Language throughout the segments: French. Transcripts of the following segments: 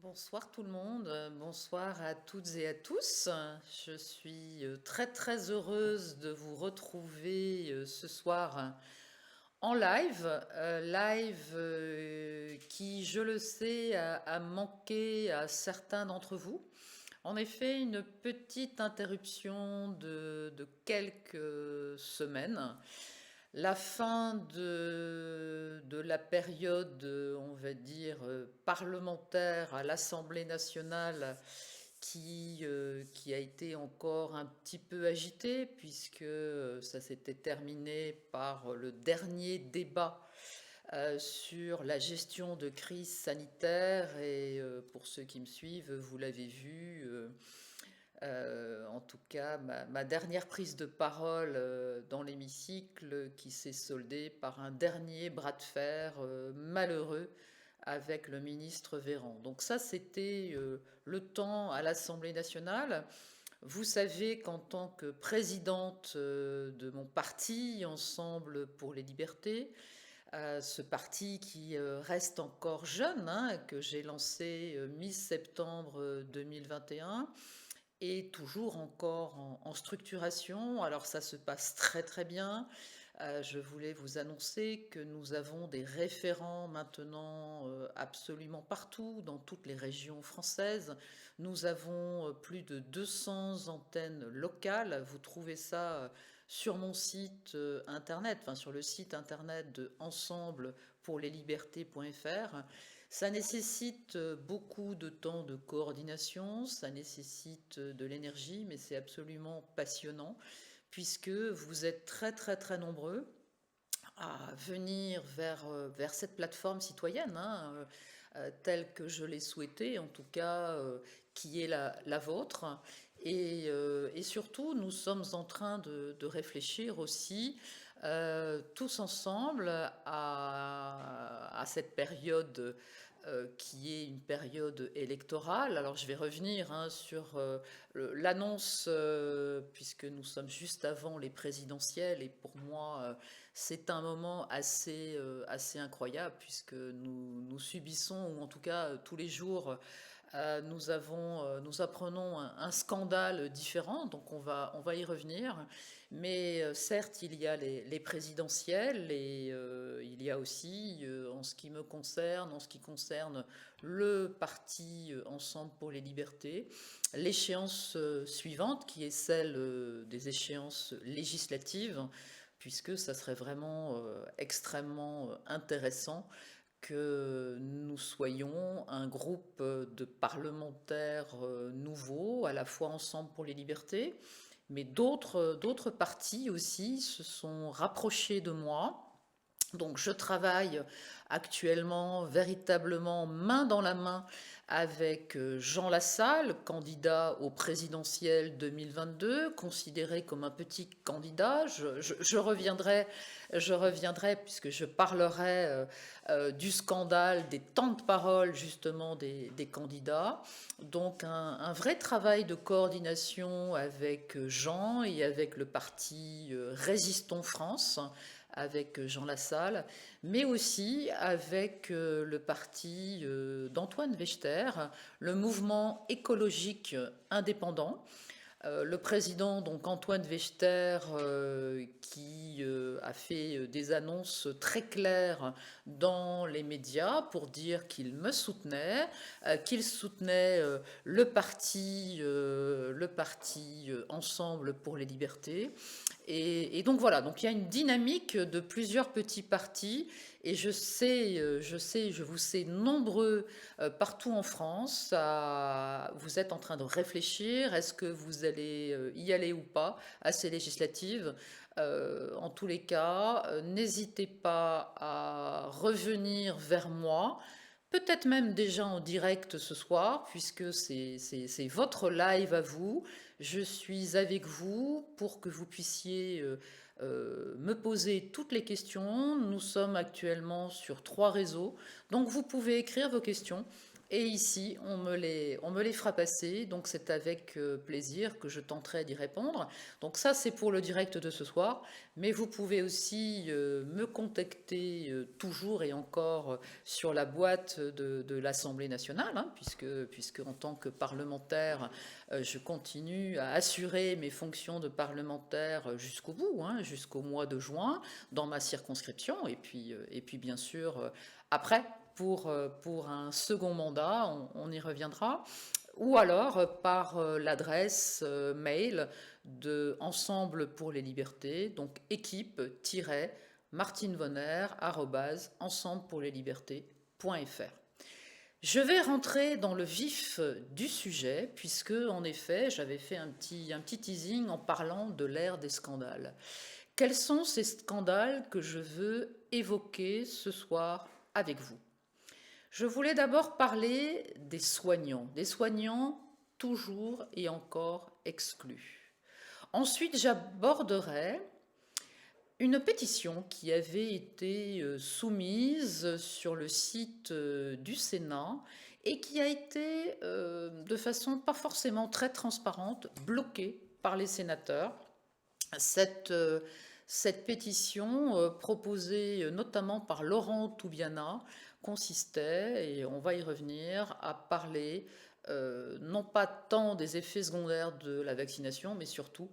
Bonsoir tout le monde, bonsoir à toutes et à tous. Je suis très très heureuse de vous retrouver ce soir en live qui, je le sais, a manqué à certains d'entre vous. En effet, une petite interruption de quelques semaines. La fin de la période, on va dire, parlementaire à l'Assemblée nationale qui a été encore un petit peu agitée puisque ça s'était terminé par le dernier débat sur la gestion de crise sanitaire et pour ceux qui me suivent, vous l'avez vu, en tout cas ma dernière prise de parole dans l'hémicycle qui s'est soldée par un dernier bras de fer malheureux avec le ministre Véran. Donc ça, c'était le temps à l'Assemblée nationale. Vous savez qu'en tant que présidente de mon parti, Ensemble pour les libertés, ce parti qui reste encore jeune, hein, que j'ai lancé mi-septembre 2021, est toujours encore en structuration. Alors ça se passe très très bien. Je voulais vous annoncer que nous avons des référents maintenant absolument partout, dans toutes les régions françaises. Nous avons plus de 200 antennes locales. Vous trouvez ça sur mon site internet, enfin sur le site internet de Ensemble pour les libertés.fr. Ça nécessite beaucoup de temps de coordination, ça nécessite de l'énergie, mais c'est absolument passionnant puisque vous êtes très très très nombreux à venir vers cette plateforme citoyenne, hein, telle que je l'ai souhaitée, en tout cas qui est la vôtre. Et surtout, nous sommes en train de réfléchir aussi tous ensemble à cette période qui est une période électorale. Alors je vais revenir hein, sur l'annonce, puisque nous sommes juste avant les présidentielles, et pour moi, c'est un moment assez incroyable, puisque nous subissons, ou en tout cas tous les jours, nous apprenons un scandale différent, donc on va y revenir. Mais certes, il y a les présidentielles et il y a aussi, en ce qui me concerne, en ce qui concerne le parti Ensemble pour les libertés, l'échéance suivante qui est celle des échéances législatives, puisque ça serait vraiment extrêmement intéressant que nous soyons un groupe de parlementaires nouveaux, à la fois Ensemble pour les libertés, mais d'autres partis aussi se sont rapprochés de moi. Donc je travaille actuellement véritablement main dans la main avec Jean Lassalle, candidat au présidentiel 2022, considéré comme un petit candidat. Je reviendrai puisque je parlerai du scandale, des temps de parole justement des candidats. Donc un vrai travail de coordination avec Jean et avec le parti Résistons France, avec Jean Lassalle, mais aussi avec le parti d'Antoine Wechter, le mouvement écologique indépendant. Le président, donc Antoine Wechter, qui a fait des annonces très claires dans les médias pour dire qu'il me soutenait, qu'il soutenait le parti Ensemble pour les libertés. Et donc voilà, donc il y a une dynamique de plusieurs petits partis, et je vous sais nombreux partout en France. Vous êtes en train de réfléchir, est-ce que vous allez y aller ou pas à ces législatives. En tous les cas, n'hésitez pas à revenir vers moi. Peut-être même déjà en direct ce soir, puisque c'est votre live à vous. Je suis avec vous pour que vous puissiez me poser toutes les questions. Nous sommes actuellement sur 3 réseaux, donc vous pouvez écrire vos questions Et ici, on me les fera passer, donc c'est avec plaisir que je tenterai d'y répondre. Donc ça, c'est pour le direct de ce soir, mais vous pouvez aussi me contacter toujours et encore sur la boîte de l'Assemblée nationale, hein, puisque en tant que parlementaire, je continue à assurer mes fonctions de parlementaire jusqu'au bout, hein, jusqu'au mois de juin, dans ma circonscription, et puis bien sûr, après pour un second mandat, on y reviendra, ou alors par l'adresse mail de Ensemble pour les libertés, donc équipe-martinevonner@ensemblepourleslibertés.fr. Je vais rentrer dans le vif du sujet, puisque en effet, j'avais fait un petit teasing en parlant de l'ère des scandales. Quels sont ces scandales que je veux évoquer ce soir avec vous? Je voulais d'abord parler des soignants toujours et encore exclus. Ensuite, j'aborderai une pétition qui avait été soumise sur le site du Sénat et qui a été, de façon pas forcément très transparente, bloquée par les sénateurs. Cette pétition, proposée notamment par Laurent Toubiana, consistait, et on va y revenir, à parler non pas tant des effets secondaires de la vaccination, mais surtout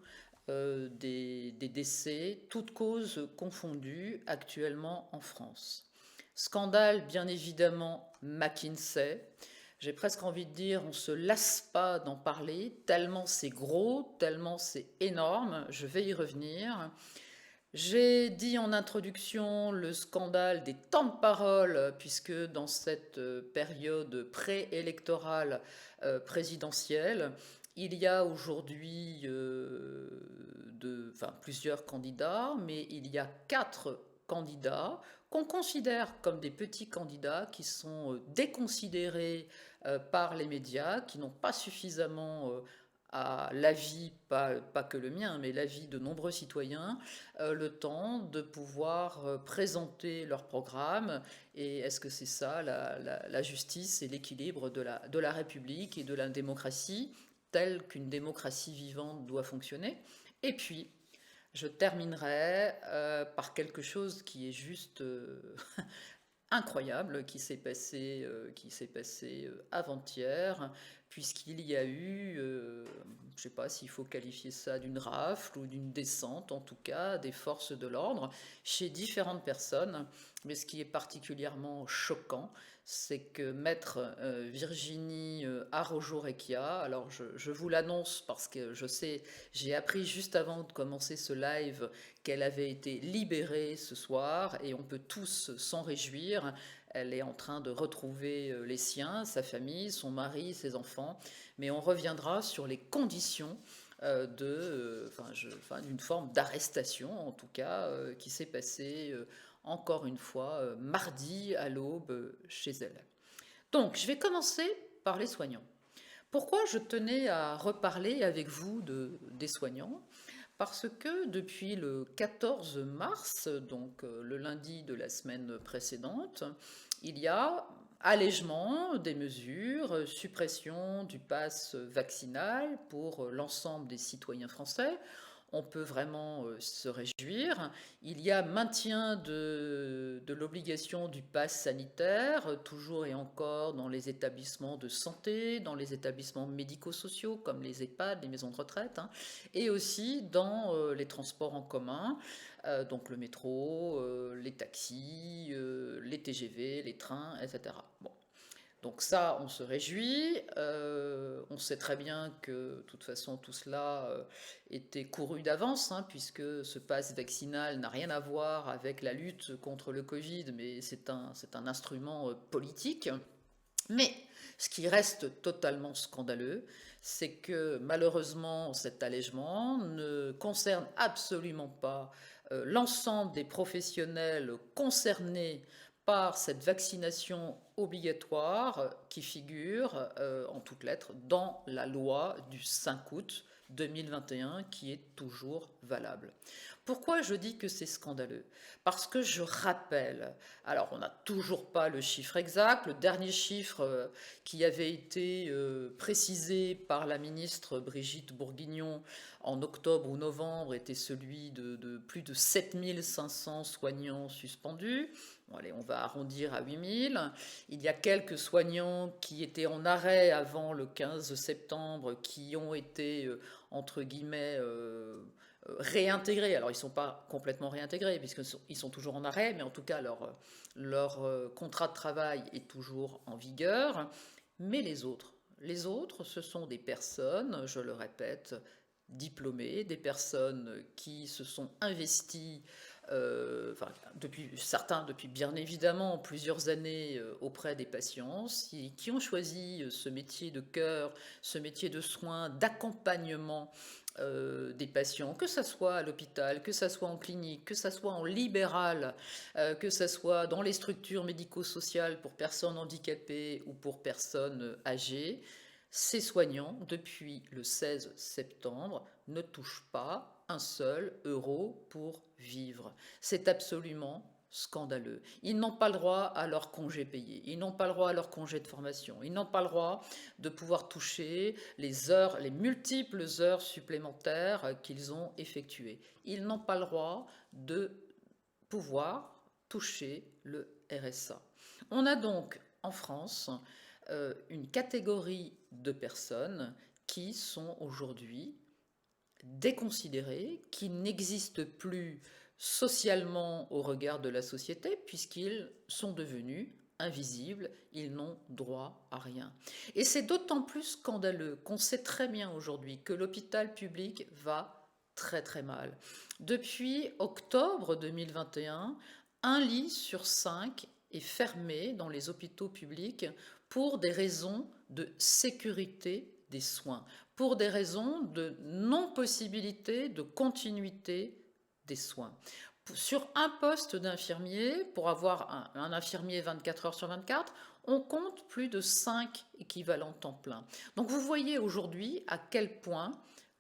des décès, toutes causes confondues actuellement en France. Scandale, bien évidemment, McKinsey. J'ai presque envie de dire, on ne se lasse pas d'en parler, tellement c'est gros, tellement c'est énorme, je vais y revenir. J'ai dit en introduction le scandale des temps de parole, puisque dans cette période préélectorale présidentielle, il y a aujourd'hui plusieurs candidats, mais il y a 4 candidats qu'on considère comme des petits candidats qui sont déconsidérés par les médias, qui n'ont pas suffisamment à l'avis, pas que le mien, mais l'avis de nombreux citoyens, le temps de pouvoir présenter leur programme. Et est-ce que c'est ça la justice et l'équilibre de la République et de la démocratie, telle qu'une démocratie vivante doit fonctionner? Et puis, je terminerai par quelque chose qui est juste incroyable, qui s'est passé avant-hier, puisqu'il y a eu, je ne sais pas s'il faut qualifier ça d'une rafle ou d'une descente, en tout cas, des forces de l'ordre chez différentes personnes. Mais ce qui est particulièrement choquant, c'est que maître Virginie Arrojo-Recchia, alors je vous l'annonce parce que je sais, j'ai appris juste avant de commencer ce live qu'elle avait été libérée ce soir et on peut tous s'en réjouir. Elle est en train de retrouver les siens, sa famille, son mari, ses enfants, mais on reviendra sur les conditions d'une forme d'arrestation, en tout cas, qui s'est passée encore une fois mardi à l'aube chez elle. Donc, je vais commencer par les soignants. Pourquoi je tenais à reparler avec vous des soignants? Parce que depuis le 14 mars, donc le lundi de la semaine précédente, il y a allègement des mesures, suppression du pass vaccinal pour l'ensemble des citoyens français. On peut vraiment se réjouir. Il y a maintien de l'obligation du pass sanitaire, toujours et encore dans les établissements de santé, dans les établissements médico-sociaux comme les EHPAD, les maisons de retraite, hein, et aussi dans les transports en commun, donc le métro, les taxis, les TGV, les trains, etc. Bon. Donc ça, on se réjouit. On sait très bien que, de toute façon, tout cela était couru d'avance, hein, puisque ce pass vaccinal n'a rien à voir avec la lutte contre le Covid, mais c'est un instrument politique. Mais ce qui reste totalement scandaleux, c'est que malheureusement, cet allègement ne concerne absolument pas l'ensemble des professionnels concernés par cette vaccination obligatoire qui figure en toutes lettres dans la loi du 5 août 2021 qui est toujours valable. Pourquoi je dis que c'est scandaleux? Parce que je rappelle, alors on n'a toujours pas le chiffre exact, le dernier chiffre qui avait été précisé par la ministre Brigitte Bourguignon en octobre ou novembre était celui de plus de 7500 soignants suspendus. Bon, allez, on va arrondir à 8000. Il y a quelques soignants qui étaient en arrêt avant le 15 septembre qui ont été, entre guillemets, réintégrés. Alors, ils ne sont pas complètement réintégrés puisqu'ils sont toujours en arrêt, mais en tout cas, leur contrat de travail est toujours en vigueur. Mais les autres, ce sont des personnes, je le répète, diplômées, des personnes qui se sont investies, enfin, certains depuis bien évidemment plusieurs années auprès des patients, qui ont choisi ce métier de cœur, ce métier de soins, d'accompagnement des patients, que ce soit à l'hôpital, que ce soit en clinique, que ce soit en libéral, que ce soit dans les structures médico-sociales pour personnes handicapées ou pour personnes âgées. Ces soignants, depuis le 16 septembre, ne touchent pas un seul euro pour vivre. C'est absolument scandaleux. Ils n'ont pas le droit à leur congé payé, ils n'ont pas le droit à leur congé de formation, ils n'ont pas le droit de pouvoir toucher les heures, les multiples heures supplémentaires qu'ils ont effectuées. Ils n'ont pas le droit de pouvoir toucher le RSA. On a donc en France une catégorie de personnes qui sont aujourd'hui déconsidérés, qui n'existent plus socialement au regard de la société, puisqu'ils sont devenus invisibles, ils n'ont droit à rien. Et c'est d'autant plus scandaleux qu'on sait très bien aujourd'hui que l'hôpital public va très très mal. Depuis octobre 2021, un lit sur 5 est fermé dans les hôpitaux publics pour des raisons de sécurité des soins, pour des raisons de non-possibilité de continuité des soins. Sur un poste d'infirmier, pour avoir un infirmier 24 heures sur 24, on compte plus de 5 équivalents temps plein. Donc vous voyez aujourd'hui à quel point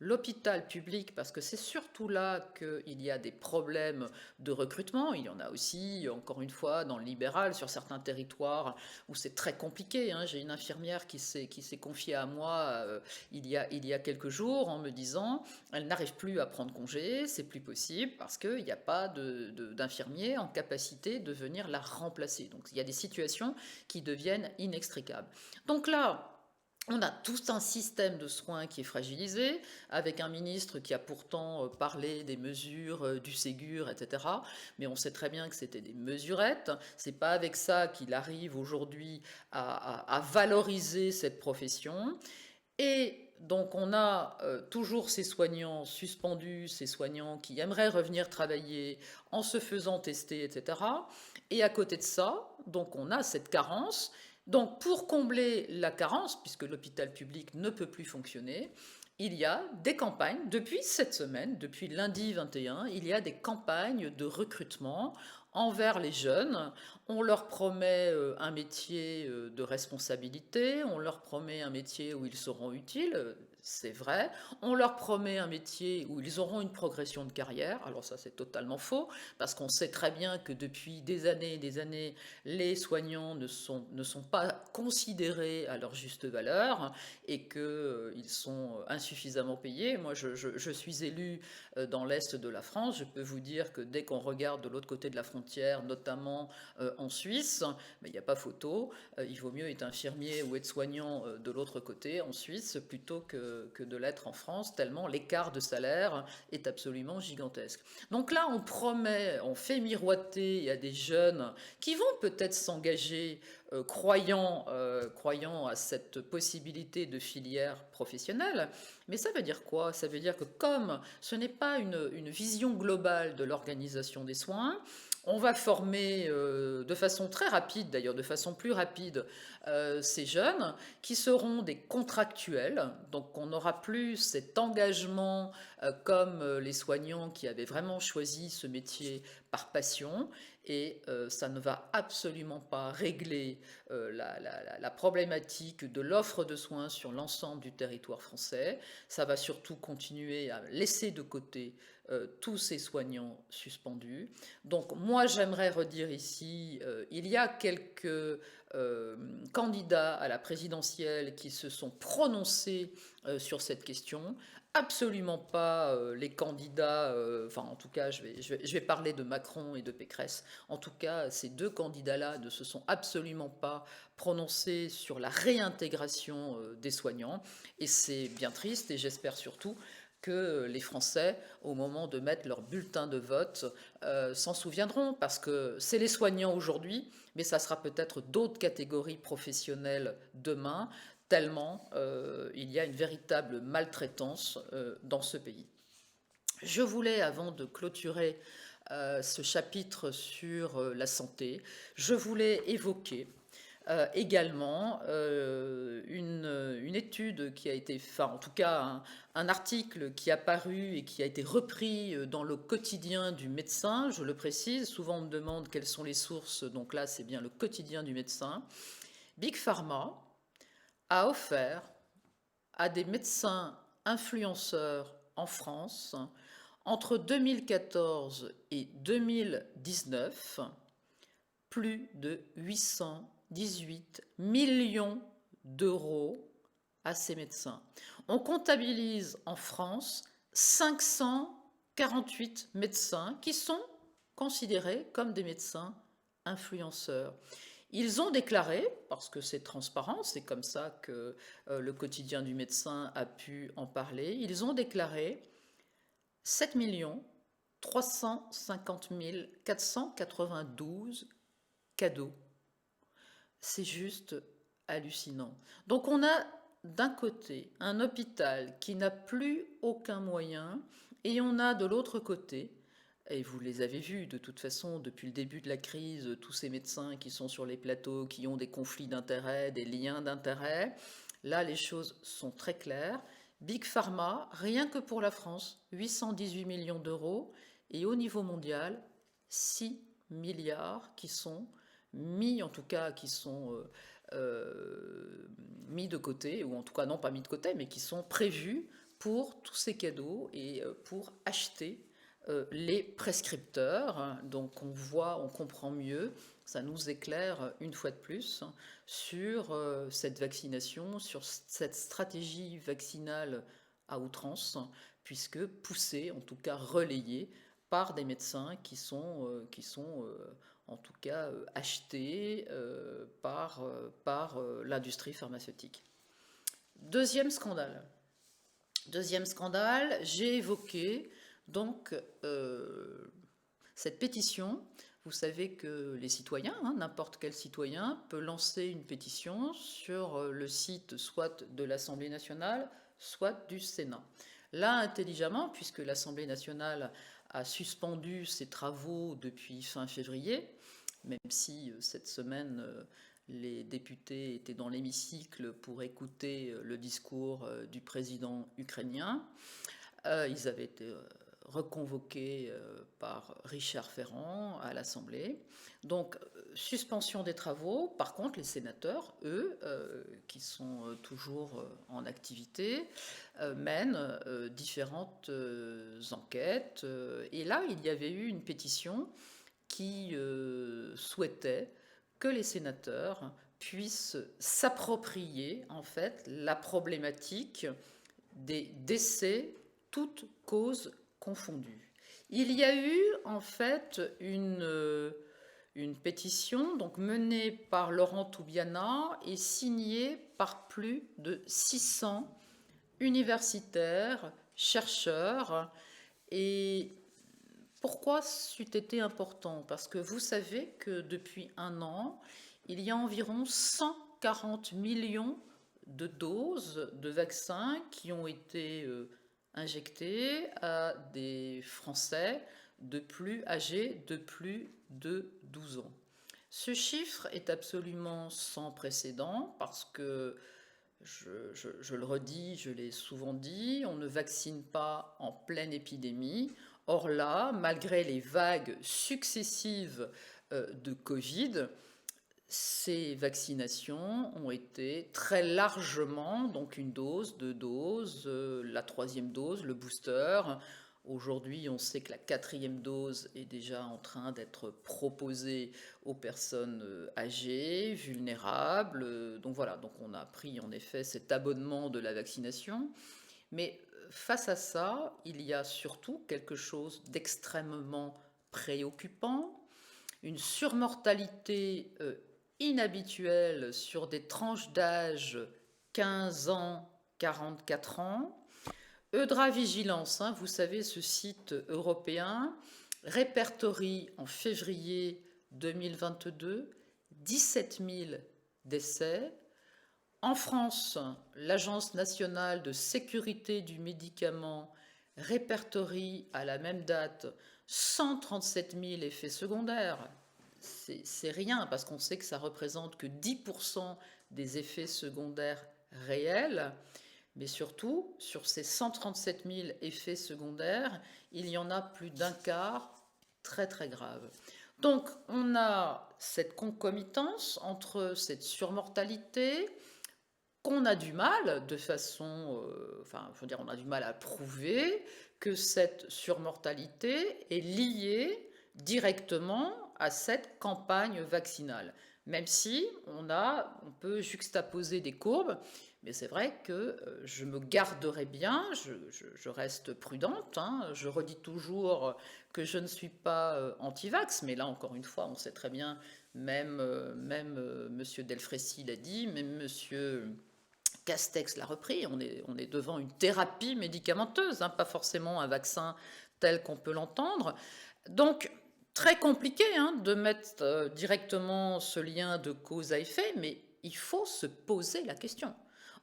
l'hôpital public, parce que c'est surtout là qu'il y a des problèmes de recrutement, il y en a aussi, encore une fois, dans le libéral, sur certains territoires où c'est très compliqué. Hein. J'ai une infirmière qui s'est confiée à moi il y a quelques jours en me disant elle n'arrive plus à prendre congé, c'est plus possible parce qu'il n'y a pas d'infirmier en capacité de venir la remplacer. Donc il y a des situations qui deviennent inextricables. Donc là, on a tout un système de soins qui est fragilisé, avec un ministre qui a pourtant parlé des mesures du Ségur, etc. Mais on sait très bien que c'était des mesurettes. C'est pas avec ça qu'il arrive aujourd'hui à valoriser cette profession. Et donc on a toujours ces soignants suspendus, ces soignants qui aimeraient revenir travailler en se faisant tester, etc. Et à côté de ça, donc on a cette carence. Donc pour combler la carence, puisque l'hôpital public ne peut plus fonctionner, il y a des campagnes, depuis cette semaine, depuis lundi 21, il y a des campagnes de recrutement envers les jeunes. On leur promet un métier de responsabilité, on leur promet un métier où ils seront utiles, c'est vrai. On leur promet un métier où ils auront une progression de carrière. Alors ça, c'est totalement faux, parce qu'on sait très bien que depuis des années et des années, les soignants ne sont pas considérés à leur juste valeur et qu'ils sont insuffisamment payés. Moi, je suis élu dans l'Est de la France. Je peux vous dire que dès qu'on regarde de l'autre côté de la frontière, notamment en Suisse, mais il n'y a pas photo, il vaut mieux être infirmier ou être soignant de l'autre côté, en Suisse, plutôt que de l'être en France, tellement l'écart de salaire est absolument gigantesque. Donc là, on promet, on fait miroiter à des jeunes qui vont peut-être s'engager croyant à cette possibilité de filière professionnelle. Mais ça veut dire quoi? Ça veut dire que comme ce n'est pas une vision globale de l'organisation des soins, on va former de façon très rapide, d'ailleurs de façon plus rapide, ces jeunes qui seront des contractuels. Donc on n'aura plus cet engagement comme les soignants qui avaient vraiment choisi ce métier par passion. et ça ne va absolument pas régler la problématique de l'offre de soins sur l'ensemble du territoire français. Ça va surtout continuer à laisser de côté tous ces soignants suspendus. Donc moi j'aimerais redire ici, il y a quelques candidats à la présidentielle qui se sont prononcés sur cette question. Absolument pas les candidats, enfin en tout cas je vais parler de Macron et de Pécresse. En tout cas, ces deux candidats-là ne se sont absolument pas prononcés sur la réintégration des soignants. Et c'est bien triste, et j'espère surtout que les Français, au moment de mettre leur bulletin de vote, s'en souviendront, parce que c'est les soignants aujourd'hui, mais ça sera peut-être d'autres catégories professionnelles demain, tellement il y a une véritable maltraitance dans ce pays. Je voulais, avant de clôturer ce chapitre sur la santé, je voulais évoquer également une étude qui a été, enfin en tout cas un article qui a paru et qui a été repris dans le quotidien du médecin, je le précise, souvent on me demande quelles sont les sources, donc là c'est bien le quotidien du médecin. Big Pharma a offert à des médecins influenceurs en France, entre 2014 et 2019, plus de 818 millions d'euros à ces médecins. On comptabilise en France 548 médecins qui sont considérés comme des médecins influenceurs. Ils ont déclaré, parce que c'est transparent, c'est comme ça que le quotidien du médecin a pu en parler, ils ont déclaré 7 350 492 cadeaux. C'est juste hallucinant. Donc on a d'un côté un hôpital qui n'a plus aucun moyen, et on a de l'autre côté, et vous les avez vus de toute façon depuis le début de la crise, tous ces médecins qui sont sur les plateaux, qui ont des conflits d'intérêts, des liens d'intérêts. Là, les choses sont très claires. Big Pharma, rien que pour la France, 818 millions d'euros, et au niveau mondial, 6 milliards qui sont mis, en tout cas, qui sont mis de côté, ou en tout cas non pas mis de côté, mais qui sont prévus pour tous ces cadeaux et pour acheter les prescripteurs. Donc on voit, on comprend mieux, ça nous éclaire une fois de plus sur cette vaccination, sur cette stratégie vaccinale à outrance, puisque poussée, en tout cas relayée, par des médecins qui sont en tout cas achetés par l'industrie pharmaceutique. Deuxième scandale. Deuxième scandale, j'ai évoqué donc cette pétition. Vous savez que les citoyens, n'importe quel citoyen, peut lancer une pétition sur le site soit de l'Assemblée nationale, soit du Sénat. Là, intelligemment, puisque l'Assemblée nationale a suspendu ses travaux depuis fin février, même si cette semaine, les députés étaient dans l'hémicycle pour écouter le discours du président ukrainien. Ils avaient été reconvoqués par Richard Ferrand à l'Assemblée. Donc, suspension des travaux. Par contre, les sénateurs, eux, qui sont toujours en activité, mènent différentes enquêtes. Et là, il y avait eu une pétition qui souhaitait que les sénateurs puissent s'approprier en fait la problématique des décès toutes causes confondues. Il y a eu en fait une pétition donc menée par Laurent Toubiana et signée par plus de 600 universitaires, chercheurs. Et pourquoi c'eût été important? Parce que vous savez que depuis un an, il y a environ 140 millions de doses de vaccins qui ont été injectées à des Français âgés de plus de 12 ans. Ce chiffre est absolument sans précédent parce que, je le redis, je l'ai souvent dit, on ne vaccine pas en pleine épidémie. Or là, malgré les vagues successives de Covid, ces vaccinations ont été très largement, donc une dose, deux doses, la troisième dose, le booster. Aujourd'hui, on sait que la quatrième dose est déjà en train d'être proposée aux personnes âgées, vulnérables. Donc voilà, donc on a pris en effet cet abonnement de la vaccination. Mais face à ça, il y a surtout quelque chose d'extrêmement préoccupant, une surmortalité inhabituelle sur des tranches d'âge 15 ans, 44 ans. Eudra Vigilance, vous savez, ce site européen, répertorie en février 2022 17 000 décès. En France, l'Agence nationale de sécurité du médicament répertorie à la même date 137 000 effets secondaires. C'est rien, parce qu'on sait que ça représente que 10% des effets secondaires réels. Mais surtout, sur ces 137 000 effets secondaires, il y en a plus d'un quart très très graves. Donc on a cette concomitance entre cette surmortalité qu'on a du mal de façon, on a du mal à prouver que cette surmortalité est liée directement à cette campagne vaccinale. Même si on peut juxtaposer des courbes, mais c'est vrai que je me garderai bien, je reste prudente, je redis toujours que je ne suis pas anti-vax, mais là encore une fois, on sait très bien, même M. Delfrécy l'a dit, même M. Castex l'a repris, on est devant une thérapie médicamenteuse, pas forcément un vaccin tel qu'on peut l'entendre. Donc, très compliqué de mettre directement ce lien de cause à effet, mais il faut se poser la question.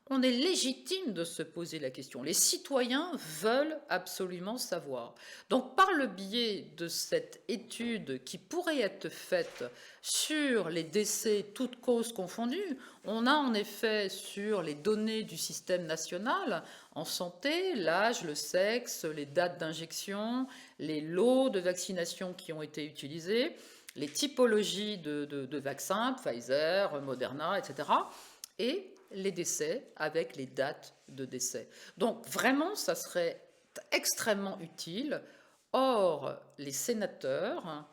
On est légitime de se poser la question. Les citoyens veulent absolument savoir. Donc, par le biais de cette étude qui pourrait être faite sur les décès, toutes causes confondues, on a en effet sur les données du système national en santé, l'âge, le sexe, les dates d'injection, les lots de vaccination qui ont été utilisés, les typologies de vaccins, Pfizer, Moderna, etc. Et les décès avec les dates de décès. Donc vraiment, ça serait extrêmement utile. Or, les sénateurs,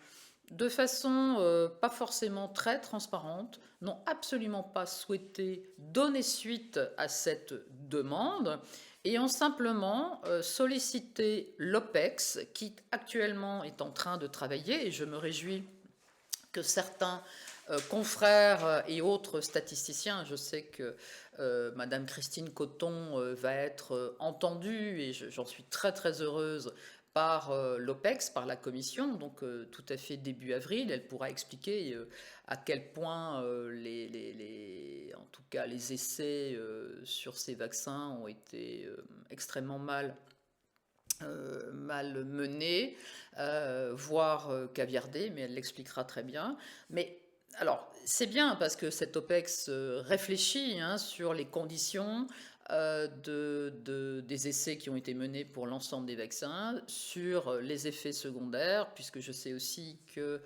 de façon pas forcément très transparente, n'ont absolument pas souhaité donner suite à cette demande et ont simplement sollicité l'OPEX, qui actuellement est en train de travailler, et je me réjouis que certains confrères et autres statisticiens, je sais que Madame Christine Coton va être entendue, et j'en suis très très heureuse, par l'OPEX, par la commission, donc tout à fait début avril. Elle pourra expliquer à quel point en tout cas les essais sur ces vaccins ont été extrêmement mal menée, voire caviardée, mais elle l'expliquera très bien. Mais alors, c'est bien parce que cette OPEX réfléchit sur les conditions des essais qui ont été menés pour l'ensemble des vaccins, sur les effets secondaires, puisque je sais aussi que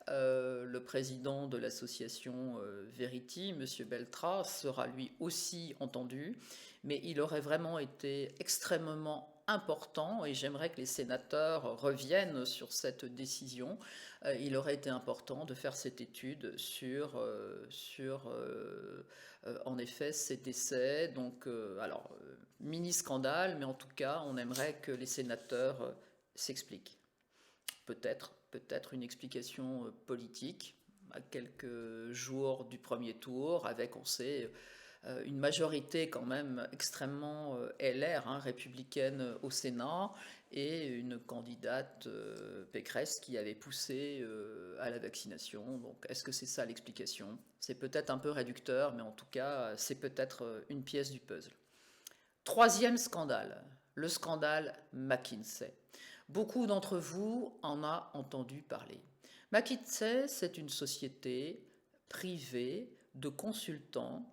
le président de l'association Verity, M. Beltra, sera lui aussi entendu, mais il aurait vraiment été extrêmement important, et j'aimerais que les sénateurs reviennent sur cette décision. Il aurait été important de faire cette étude sur en effet ces décès. Donc, mini-scandale, mais en tout cas, on aimerait que les sénateurs s'expliquent. Peut-être une explication politique à quelques jours du premier tour, avec, on sait, une majorité quand même extrêmement LR, républicaine au Sénat, et une candidate Pécresse qui avait poussé à la vaccination. Donc est-ce que c'est ça l'explication? C'est peut-être un peu réducteur, mais en tout cas, c'est peut-être une pièce du puzzle. Troisième scandale, le scandale McKinsey. Beaucoup d'entre vous en ont entendu parler. McKinsey, c'est une société privée de consultants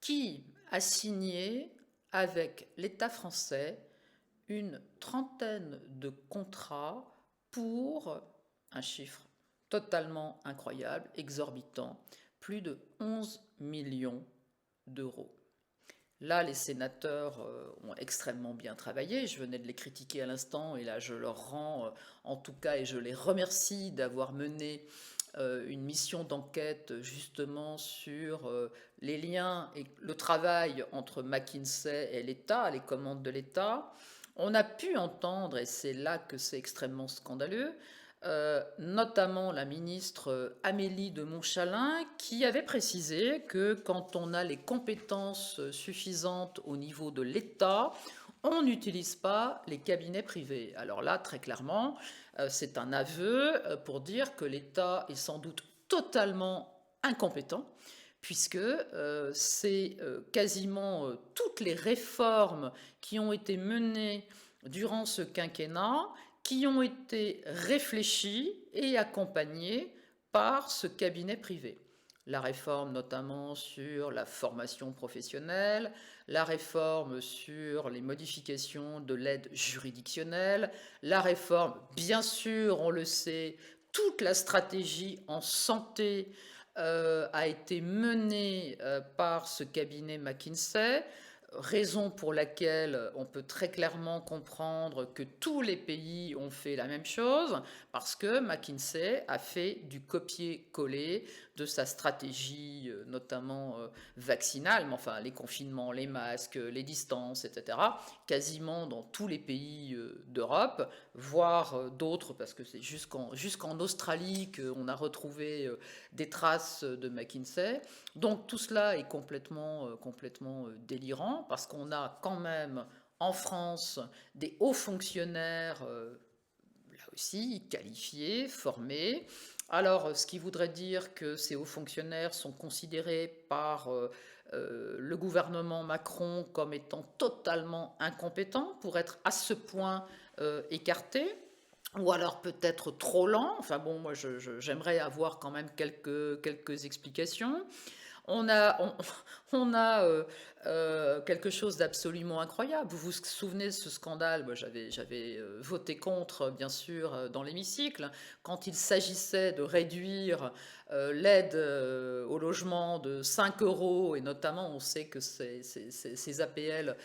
qui a signé avec l'État français une trentaine de contrats pour un chiffre totalement incroyable, exorbitant, plus de 11 millions d'euros. Là, les sénateurs ont extrêmement bien travaillé. Je venais de les critiquer à l'instant et là, je leur rends en tout cas et je les remercie d'avoir mené une mission d'enquête justement sur les liens et le travail entre McKinsey et l'État, les commandes de l'État. On a pu entendre, et c'est là que c'est extrêmement scandaleux, notamment la ministre Amélie de Montchalin, qui avait précisé que quand on a les compétences suffisantes au niveau de l'État, on n'utilise pas les cabinets privés. Alors là, très clairement, c'est un aveu pour dire que l'État est sans doute totalement incompétent, puisque c'est quasiment toutes les réformes qui ont été menées durant ce quinquennat qui ont été réfléchis et accompagnés par ce cabinet privé. La réforme notamment sur la formation professionnelle, la réforme sur les modifications de l'aide juridictionnelle, la réforme, bien sûr, on le sait, toute la stratégie en santé a été menée par ce cabinet McKinsey, raison pour laquelle on peut très clairement comprendre que tous les pays ont fait la même chose, parce que McKinsey a fait du copier-coller de sa stratégie, notamment vaccinale, mais enfin les confinements, les masques, les distances, etc., quasiment dans tous les pays d'Europe, voire d'autres, parce que c'est jusqu'en Australie qu'on a retrouvé des traces de McKinsey. Donc tout cela est complètement délirant, parce qu'on a quand même en France des hauts fonctionnaires, là aussi, qualifiés, formés. Alors, ce qui voudrait dire que ces hauts fonctionnaires sont considérés par le gouvernement Macron comme étant totalement incompétents pour être à ce point écartés, ou alors peut-être trop lents. Enfin bon, moi j'aimerais avoir quand même quelques explications. On a, on, on a quelque chose d'absolument incroyable. Vous vous souvenez de ce scandale? Moi, j'avais voté contre, bien sûr, dans l'hémicycle, quand il s'agissait de réduire l'aide au logement de 5 euros, et notamment, on sait que ces APL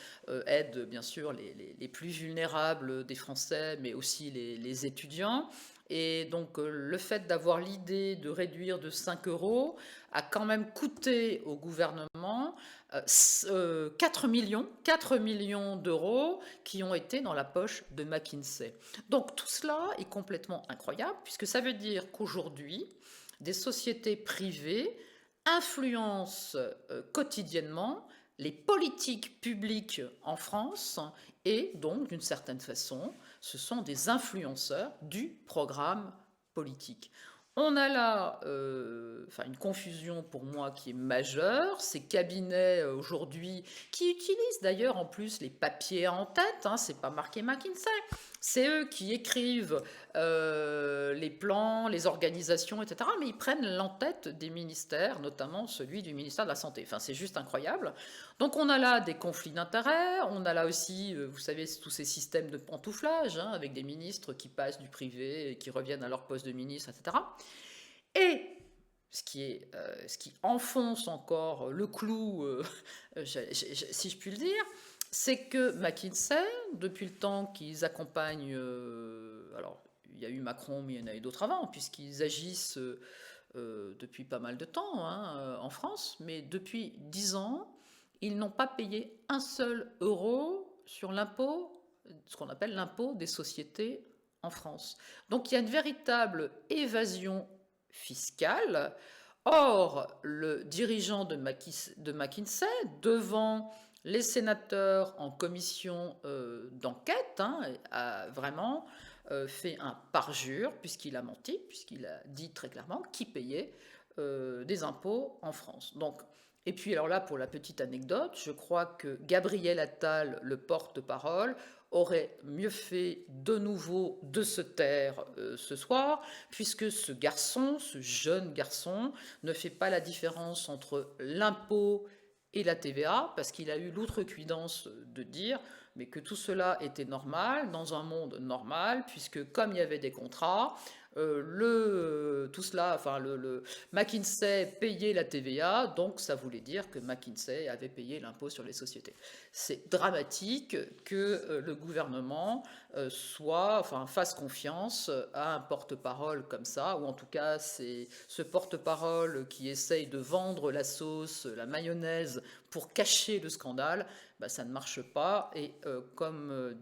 aident, bien sûr, les plus vulnérables des Français, mais aussi les étudiants. Et donc, le fait d'avoir l'idée de réduire de 5 euros a quand même coûté au gouvernement 4 millions d'euros qui ont été dans la poche de McKinsey. Donc tout cela est complètement incroyable, puisque ça veut dire qu'aujourd'hui, des sociétés privées influencent quotidiennement les politiques publiques en France, et donc d'une certaine façon, ce sont des influenceurs du programme politique. On a là une confusion pour moi qui est majeure. Ces cabinets aujourd'hui qui utilisent d'ailleurs en plus les papiers en tête, hein, c'est pas marqué McKinsey, c'est eux qui écrivent les plans, les organisations, etc. Mais ils prennent l'en-tête des ministères, notamment celui du ministère de la Santé. Enfin, c'est juste incroyable. Donc on a là des conflits d'intérêts, on a là aussi, vous savez, tous ces systèmes de pantouflage, hein, avec des ministres qui passent du privé et qui reviennent à leur poste de ministre, etc. Et ce qui enfonce encore le clou, si je puis le dire, c'est que McKinsey, depuis le temps qu'ils accompagnent, alors il y a eu Macron, mais il y en a eu d'autres avant, puisqu'ils agissent depuis pas mal de temps, hein, en France, mais depuis 10 ans, ils n'ont pas payé un seul euro sur l'impôt, ce qu'on appelle l'impôt des sociétés en France. Donc il y a une véritable évasion fiscale. Or, le dirigeant de McKinsey, devant les sénateurs en commission d'enquête, hein, a vraiment fait un parjure, puisqu'il a menti, puisqu'il a dit très clairement qu'il payait des impôts en France. Donc, et puis alors là, pour la petite anecdote, je crois que Gabriel Attal, le porte-parole, aurait mieux fait de nouveau de se taire ce soir, puisque ce garçon, ce jeune garçon, ne fait pas la différence entre l'impôt et la TVA, parce qu'il a eu l'outrecuidance de dire mais que tout cela était normal, dans un monde normal, puisque comme il y avait des contrats, tout cela, enfin McKinsey payait la TVA, donc ça voulait dire que McKinsey avait payé l'impôt sur les sociétés. C'est dramatique que le gouvernement fasse confiance à un porte-parole comme ça, ou en tout cas c'est ce porte-parole qui essaye de vendre la sauce, la mayonnaise pour cacher le scandale. Ben, ça ne marche pas et comme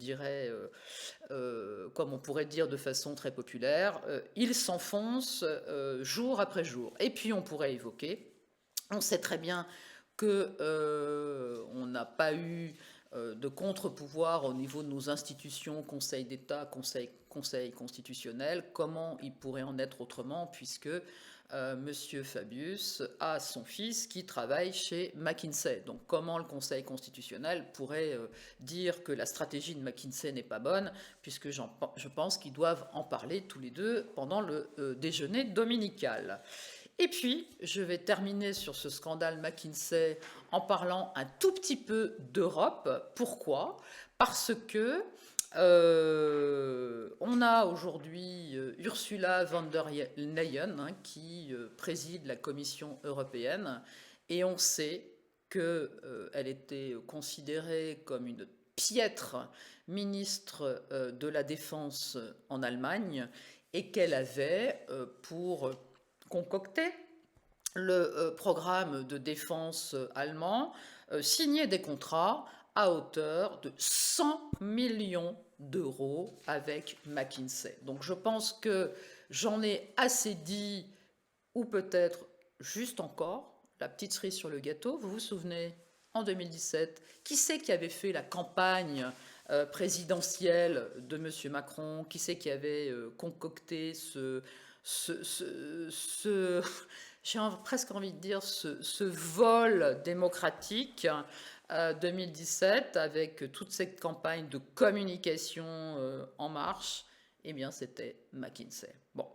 on pourrait dire de façon très populaire, il s'enfonce jour après jour. Et puis on pourrait évoquer, on sait très bien que on n'a pas eu de contre-pouvoir au niveau de nos institutions, Conseil d'État, Conseil constitutionnel. Comment il pourrait en être autrement, puisque Monsieur Fabius a son fils qui travaille chez McKinsey. Donc comment le Conseil constitutionnel pourrait dire que la stratégie de McKinsey n'est pas bonne, puisque je pense qu'ils doivent en parler tous les deux pendant le déjeuner dominical. Et puis, je vais terminer sur ce scandale McKinsey en parlant un tout petit peu d'Europe. Pourquoi? Parce que on a aujourd'hui Ursula von der Leyen qui préside la Commission européenne, et on sait qu'elle était considérée comme une piètre ministre de la Défense en Allemagne, et qu'elle avait pour concocter le programme de défense allemand, signé des contrats à hauteur de 100 millions d'euros avec McKinsey. Donc je pense que j'en ai assez dit, ou peut-être juste encore, la petite cerise sur le gâteau. Vous vous souvenez, en 2017, qui c'est qui avait fait la campagne présidentielle de M. Macron? Qui c'est qui avait concocté j'ai presque envie de dire ce vol démocratique 2017, avec toute cette campagne de communication en marche? Eh bien, c'était McKinsey. Bon.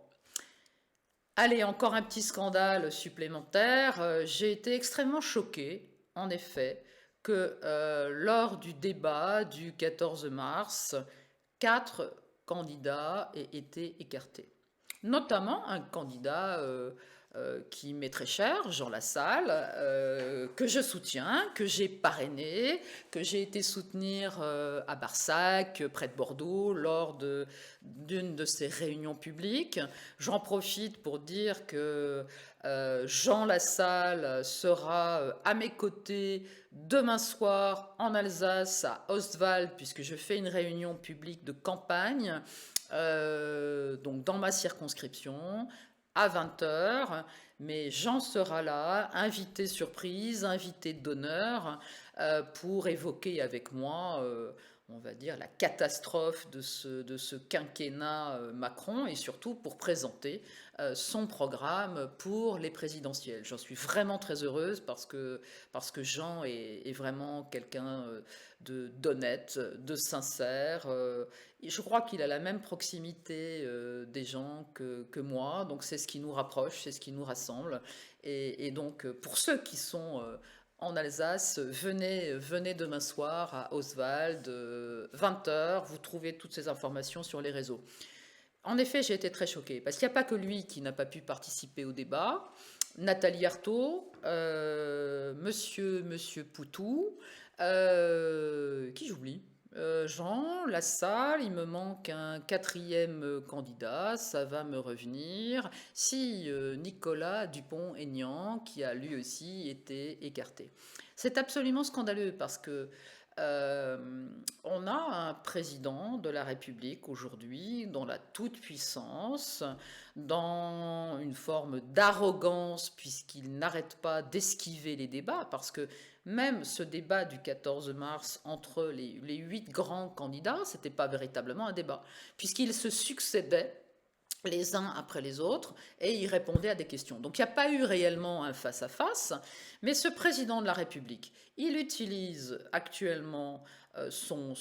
Allez, encore un petit scandale supplémentaire. J'ai été extrêmement choquée, en effet, que lors du débat du 14 mars, 4 candidats aient été écartés. Notamment un candidat qui m'est très cher, Jean Lassalle, que je soutiens, que j'ai parrainé, que j'ai été soutenir à Barsac, près de Bordeaux, lors d'une de ces réunions publiques. J'en profite pour dire que Jean Lassalle sera à mes côtés demain soir en Alsace, à Ostwald, puisque je fais une réunion publique de campagne, donc dans ma circonscription, à 20h, mais Jean sera là, invité surprise, invité d'honneur, pour évoquer avec moi, on va dire, la catastrophe de ce quinquennat Macron, et surtout pour présenter son programme pour les présidentielles. J'en suis vraiment très heureuse parce que Jean est vraiment quelqu'un d'honnête, de sincère. Je crois qu'il a la même proximité des gens que moi, donc c'est ce qui nous rapproche, c'est ce qui nous rassemble. Et donc pour ceux qui sont en Alsace, venez demain soir à Oswald, 20h, vous trouvez toutes ces informations sur les réseaux. En effet, j'ai été très choquée, parce qu'il n'y a pas que lui qui n'a pas pu participer au débat. Nathalie Arthaud, monsieur Poutou, qui j'oublie, Jean Lassalle, il me manque un quatrième candidat, ça va me revenir. Si, Nicolas Dupont-Aignan, qui a lui aussi été écarté. C'est absolument scandaleux parce que on a un président de la République aujourd'hui dans la toute-puissance, dans une forme d'arrogance, puisqu'il n'arrête pas d'esquiver les débats, parce que même ce débat du 14 mars entre les 8 grands candidats, c'était pas véritablement un débat, puisqu'ils se succédaient les uns après les autres, et ils répondaient à des questions. Donc il n'y a pas eu réellement un face-à-face, mais ce président de la République, il utilise actuellement son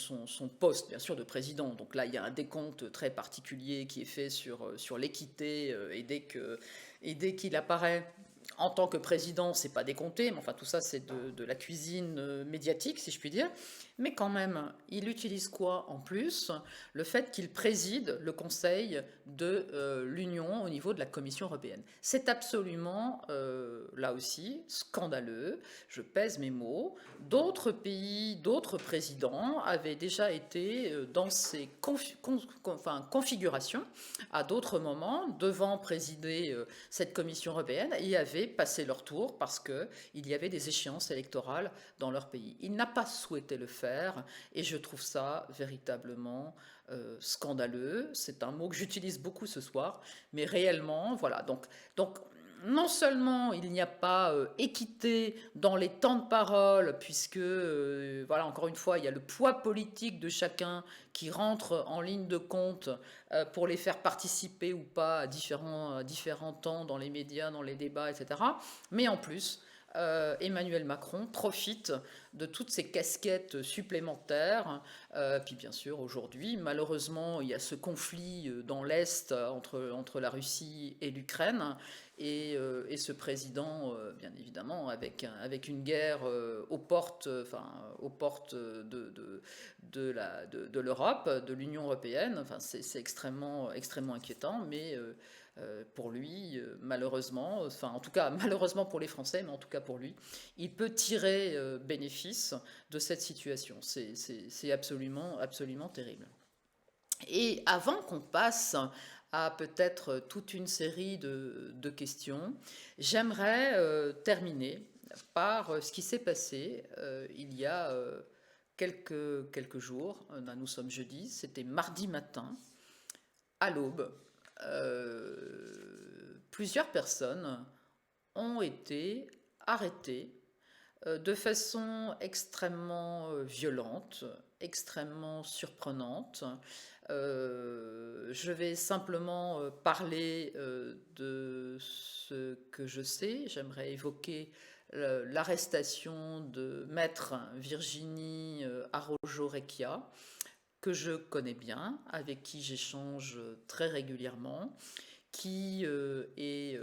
poste, bien sûr, de président. Donc là, il y a un décompte très particulier qui est fait sur l'équité, et dès qu'il apparaît en tant que président, c'est pas décompté, mais enfin tout ça c'est de la cuisine médiatique, si je puis dire. Mais quand même, il utilise quoi en plus? Le fait qu'il préside le Conseil de l'Union au niveau de la Commission européenne. C'est absolument, là aussi, scandaleux. Je pèse mes mots. D'autres pays, d'autres présidents avaient déjà été dans ces configurations, à d'autres moments, devant présider cette Commission européenne et avaient passé leur tour parce qu'il y avait des échéances électorales dans leur pays. Il n'a pas souhaité le faire et je trouve ça véritablement scandaleux. C'est un mot que j'utilise beaucoup ce soir, mais réellement, voilà. Donc non seulement il n'y a pas équité dans les temps de parole, puisque, voilà, encore une fois, il y a le poids politique de chacun qui rentre en ligne de compte pour les faire participer ou pas à différents temps dans les médias, dans les débats, etc. Mais en plus, Emmanuel Macron profite de toutes ces casquettes supplémentaires. Puis bien sûr, aujourd'hui, malheureusement, il y a ce conflit dans l'Est entre la Russie et l'Ukraine. Et ce président, bien évidemment, avec une guerre aux portes de l'Europe, de l'Union européenne. Enfin, c'est extrêmement inquiétant, mais pour lui, malheureusement, enfin en tout cas malheureusement pour les Français, mais en tout cas pour lui, il peut tirer bénéfice de cette situation. C'est absolument terrible. Et avant qu'on passe à peut-être toute une série de questions, j'aimerais terminer par ce qui s'est passé il y a quelques jours. Nous sommes jeudi, c'était mardi matin, à l'aube. Plusieurs personnes ont été arrêtées de façon extrêmement violente, extrêmement surprenante. Je vais simplement parler de ce que je sais. J'aimerais évoquer l'arrestation de maître Virginie Araujo-Recchia, que je connais bien, avec qui j'échange très régulièrement, qui est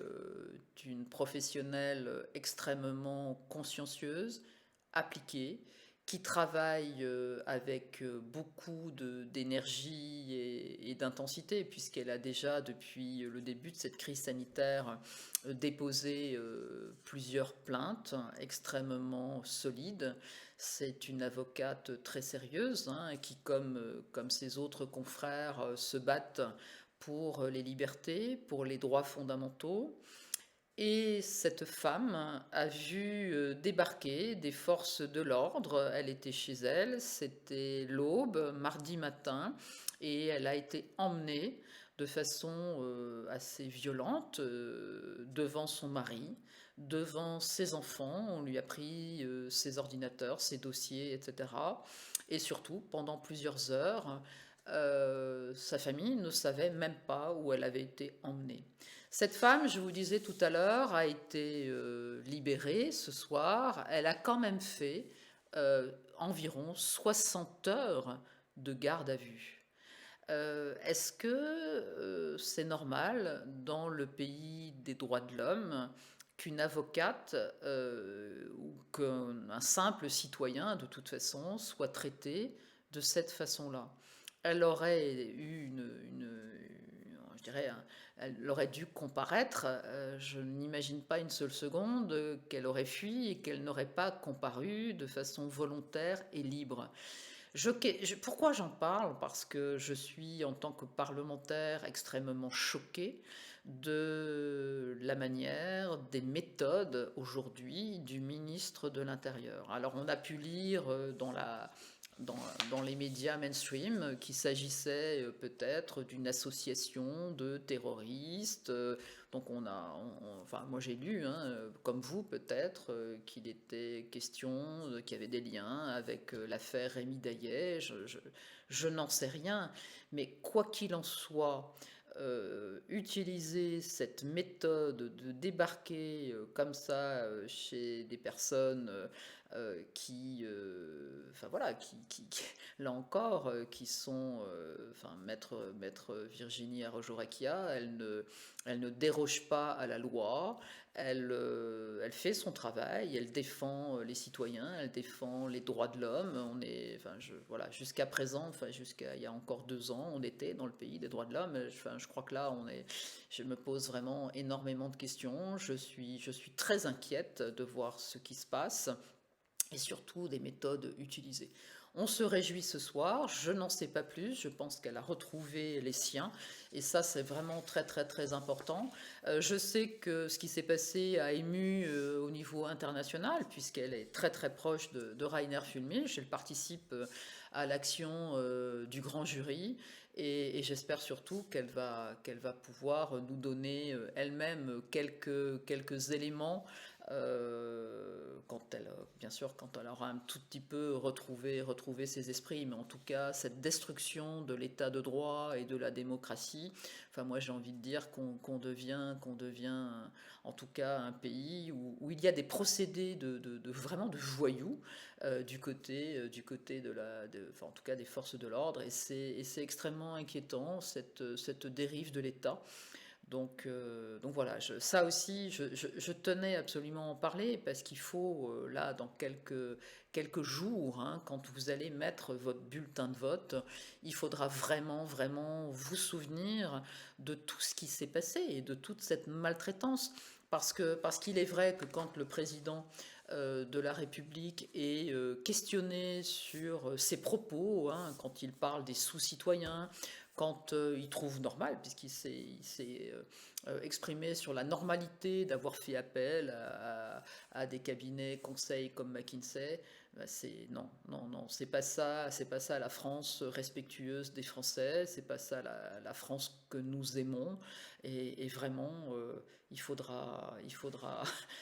une professionnelle extrêmement consciencieuse, appliquée, qui travaille avec beaucoup d'énergie et d'intensité, puisqu'elle a déjà, depuis le début de cette crise sanitaire, déposé plusieurs plaintes extrêmement solides. C'est une avocate très sérieuse, hein, qui, comme ses autres confrères, se battent pour les libertés, pour les droits fondamentaux. Et cette femme a vu débarquer des forces de l'ordre. Elle était chez elle, c'était l'aube, mardi matin, et elle a été emmenée de façon assez violente devant son mari, devant ses enfants. On lui a pris ses ordinateurs, ses dossiers, etc. Et surtout, pendant plusieurs heures, sa famille ne savait même pas où elle avait été emmenée. Cette femme, je vous disais tout à l'heure, a été libérée ce soir. Elle a quand même fait environ 60 heures de garde à vue. Est-ce que c'est normal dans le pays des droits de l'homme qu'une avocate ou qu'un simple citoyen, de toute façon, soit traité de cette façon-là? Elle aurait eu je dirais, elle aurait dû comparaître. Je n'imagine pas une seule seconde qu'elle aurait fui et qu'elle n'aurait pas comparu de façon volontaire et libre. Pourquoi j'en parle? Parce que je suis, en tant que parlementaire, extrêmement choquée de la manière, des méthodes aujourd'hui du ministre de l'Intérieur. Alors on a pu lire dans les médias mainstream qu'il s'agissait peut-être d'une association de terroristes. Donc enfin, moi j'ai lu, hein, comme vous peut-être, qu'il était question, qu'il y avait des liens avec l'affaire Rémi Daillet. Je n'en sais rien, mais quoi qu'il en soit, utiliser cette méthode de débarquer comme ça chez des personnes enfin voilà, là encore, qui sont, enfin maître Virginie Arojurakia, elle ne déroge pas à la loi, elle fait son travail, elle défend les citoyens, elle défend les droits de l'homme. Enfin, voilà, jusqu'à présent, enfin jusqu'à il y a encore 2 ans, on était dans le pays des droits de l'homme. Enfin, je crois que là, je me pose vraiment énormément de questions. Je suis très inquiète de voir ce qui se passe et surtout des méthodes utilisées. On se réjouit ce soir, je n'en sais pas plus, je pense qu'elle a retrouvé les siens, et ça c'est vraiment très très très important. Je sais que ce qui s'est passé a ému au niveau international, puisqu'elle est très très proche de Rainer Fulmich, elle participe à l'action du grand jury, et j'espère surtout qu'elle va pouvoir nous donner elle-même quelques éléments quand elle, bien sûr, quand elle aura un tout petit peu retrouvé ses esprits, mais en tout cas, cette destruction de l'état de droit et de la démocratie, enfin, moi j'ai envie de dire qu'on devient, en tout cas, un pays où il y a des procédés vraiment de voyous du côté enfin, en tout cas, des forces de l'ordre, et c'est extrêmement inquiétant, cette dérive de l'État. Donc voilà, ça aussi, je tenais absolument à en parler parce qu'il faut, là, dans quelques jours, hein, quand vous allez mettre votre bulletin de vote, il faudra vraiment, vraiment vous souvenir de tout ce qui s'est passé et de toute cette maltraitance. Parce qu'il est vrai que quand le président de la République est questionné sur ses propos, hein, quand il parle des sous-citoyens, quand il trouve normal, puisqu'il s'est exprimé sur la normalité d'avoir fait appel à des cabinets conseils comme McKinsey, bah non, non, non, c'est pas ça la France respectueuse des Français, c'est pas ça la France que nous aimons, et vraiment, il faudra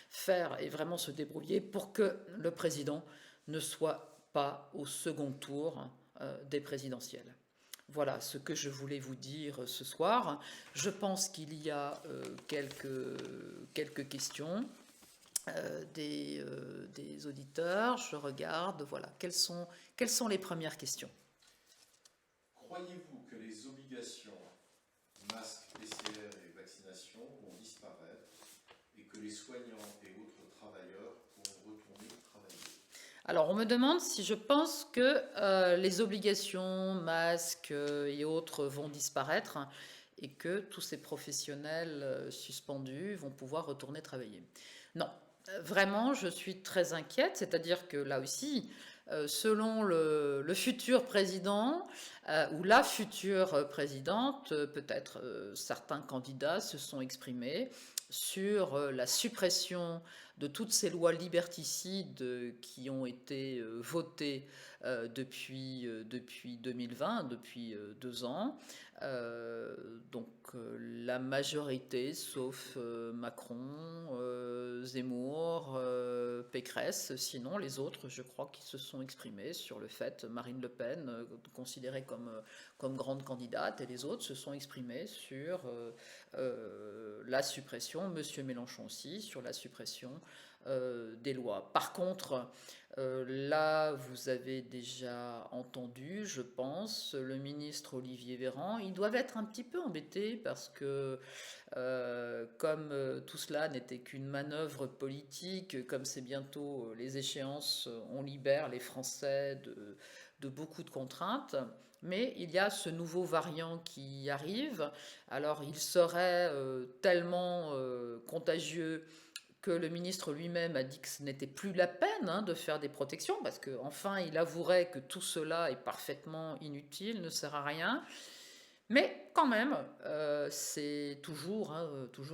faire et vraiment se débrouiller pour que le président ne soit pas au second tour des présidentielles. Voilà ce que je voulais vous dire ce soir. Je pense qu'il y a quelques questions des auditeurs. Je regarde, voilà. Quelles sont les premières questions? Croyez-vous que les obligations masques, PCR et vaccination vont disparaître et que les soignants et autres travailleurs pourront retourner travailler? Alors, on me demande si je pense que les obligations, masques et autres vont disparaître et que tous ces professionnels suspendus vont pouvoir retourner travailler. Non, vraiment, je suis très inquiète, c'est-à-dire que là aussi, selon le futur président ou la future présidente, peut-être certains candidats se sont exprimés sur la suppression de toutes ces lois liberticides qui ont été votées depuis 2020, depuis 2 ans. La majorité, sauf Macron, Zemmour, Pécresse, sinon les autres, je crois qu'ils se sont exprimés sur le fait, Marine Le Pen, considérée comme grande candidate, et les autres se sont exprimés sur la suppression, Monsieur Mélenchon aussi, sur la suppression des lois. Par contre, là, vous avez déjà entendu, je pense, le ministre Olivier Véran. Ils doivent être un petit peu embêtés parce que, comme tout cela n'était qu'une manœuvre politique, comme c'est bientôt les échéances, on libère les Français de beaucoup de contraintes. Mais il y a ce nouveau variant qui arrive. Alors, il serait tellement contagieux que le ministre lui-même a dit que ce n'était plus la peine de faire des protections, parce qu'enfin il avouerait que tout cela est parfaitement inutile, ne sert à rien. Mais quand même, c'est toujours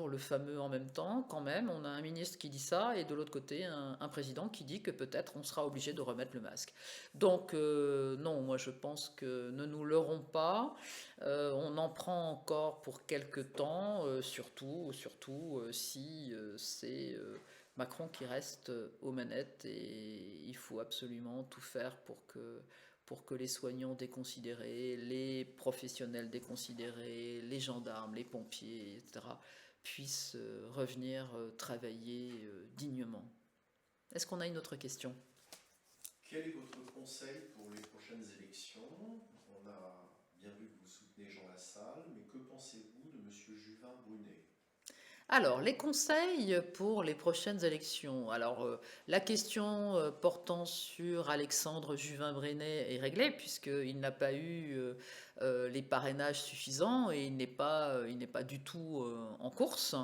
le fameux en même temps, quand même, on a un ministre qui dit ça, et de l'autre côté, un président qui dit que peut-être on sera obligé de remettre le masque. Donc non, moi je pense que ne nous leurrons pas, on en prend encore pour quelques temps, surtout si c'est Macron qui reste aux manettes, et il faut absolument tout faire pour que les soignants déconsidérés, les professionnels déconsidérés, les gendarmes, les pompiers, etc., puissent revenir travailler dignement. Est-ce qu'on a une autre question? Quel est votre conseil pour les prochaines élections? On a bien vu que vous soutenez Jean Lassalle, mais que pensez-vous de M. Juvin-Brunet? Alors, les conseils pour les prochaines élections. Alors, la question portant sur Alexandre Juvin-Brennet est réglée, puisqu'il n'a pas eu les parrainages suffisants et il n'est pas du tout en course.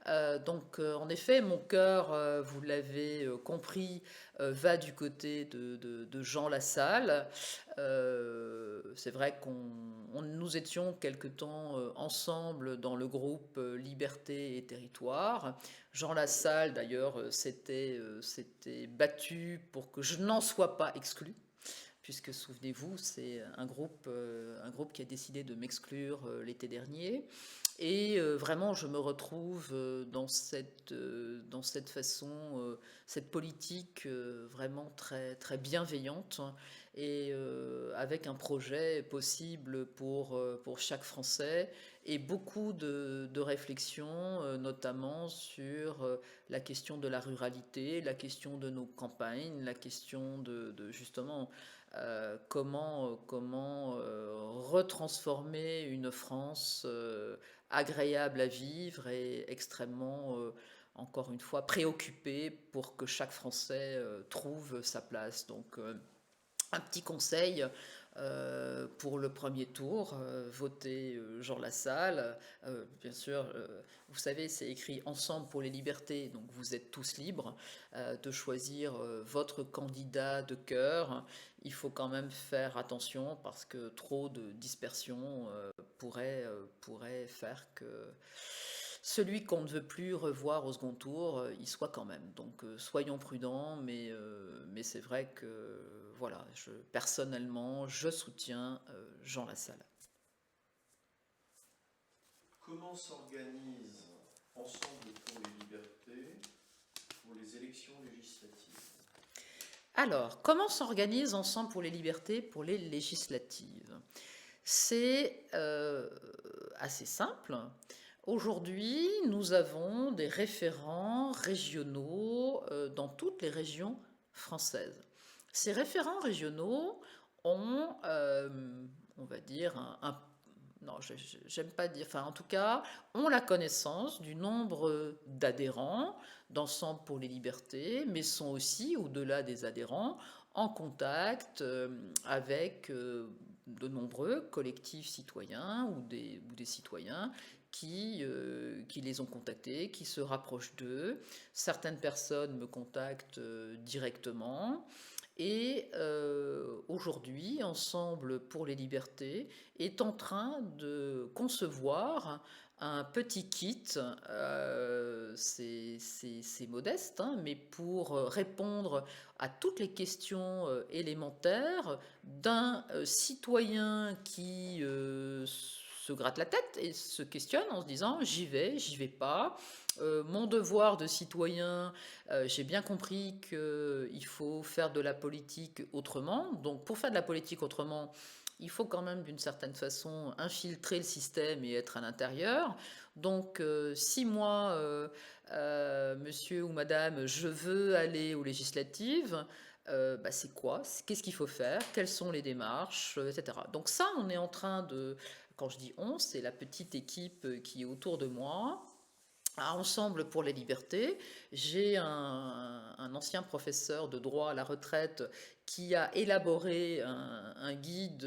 En effet, mon cœur, vous l'avez compris, va du côté de Jean Lassalle. C'est vrai nous étions quelque temps ensemble dans le groupe Liberté et Territoire. Jean Lassalle, d'ailleurs, s'était battu pour que je n'en sois pas exclu, puisque souvenez-vous, c'est un groupe qui a décidé de m'exclure l'été dernier. Et vraiment, je me retrouve dans cette façon, cette politique vraiment très, très bienveillante et avec un projet possible pour chaque Français et beaucoup de réflexions, notamment sur la question de la ruralité, la question de nos campagnes, la question de justement comment retransformer une France agréable à vivre et extrêmement, encore une fois, préoccupée pour que chaque Français trouve sa place. Donc, un petit conseil pour le premier tour, votez Jean Lassalle. Bien sûr, vous savez, c'est écrit Ensemble pour les libertés, donc vous êtes tous libres de choisir votre candidat de cœur. Il faut quand même faire attention parce que trop de dispersion pourrait faire que celui qu'on ne veut plus revoir au second tour, il soit quand même. Donc soyons prudents, mais c'est vrai que voilà, personnellement, je soutiens Jean Lassalle. Comment s'organise Ensemble pour les libertés pour les élections législatives? Alors, comment s'organise Ensemble pour les libertés pour les législatives? C'est assez simple. Aujourd'hui, nous avons des référents régionaux dans toutes les régions françaises. Ces référents régionaux ont, on va dire, non, j'aime pas dire, enfin en tout cas, ont la connaissance du nombre d'adhérents d'Ensemble pour les libertés, mais sont aussi, au-delà des adhérents, en contact avec de nombreux collectifs citoyens ou des citoyens qui les ont contactés, qui se rapprochent d'eux. Certaines personnes me contactent directement. Et aujourd'hui, Ensemble pour les libertés est en train de concevoir un petit kit, c'est modeste, hein, mais pour répondre à toutes les questions élémentaires d'un citoyen qui se gratte la tête et se questionne en se disant j'y vais pas. Mon devoir de citoyen, j'ai bien compris qu'il faut faire de la politique autrement. Donc pour faire de la politique autrement, il faut quand même d'une certaine façon infiltrer le système et être à l'intérieur. Donc si moi, monsieur ou madame, je veux aller aux législatives, c'est quoi? Qu'est-ce qu'il faut faire? Quelles sont les démarches? Etc. Donc ça, on est en train de... Quand je dis on, c'est la petite équipe qui est autour de moi. Ensemble pour les libertés, j'ai un ancien professeur de droit à la retraite qui a élaboré un guide,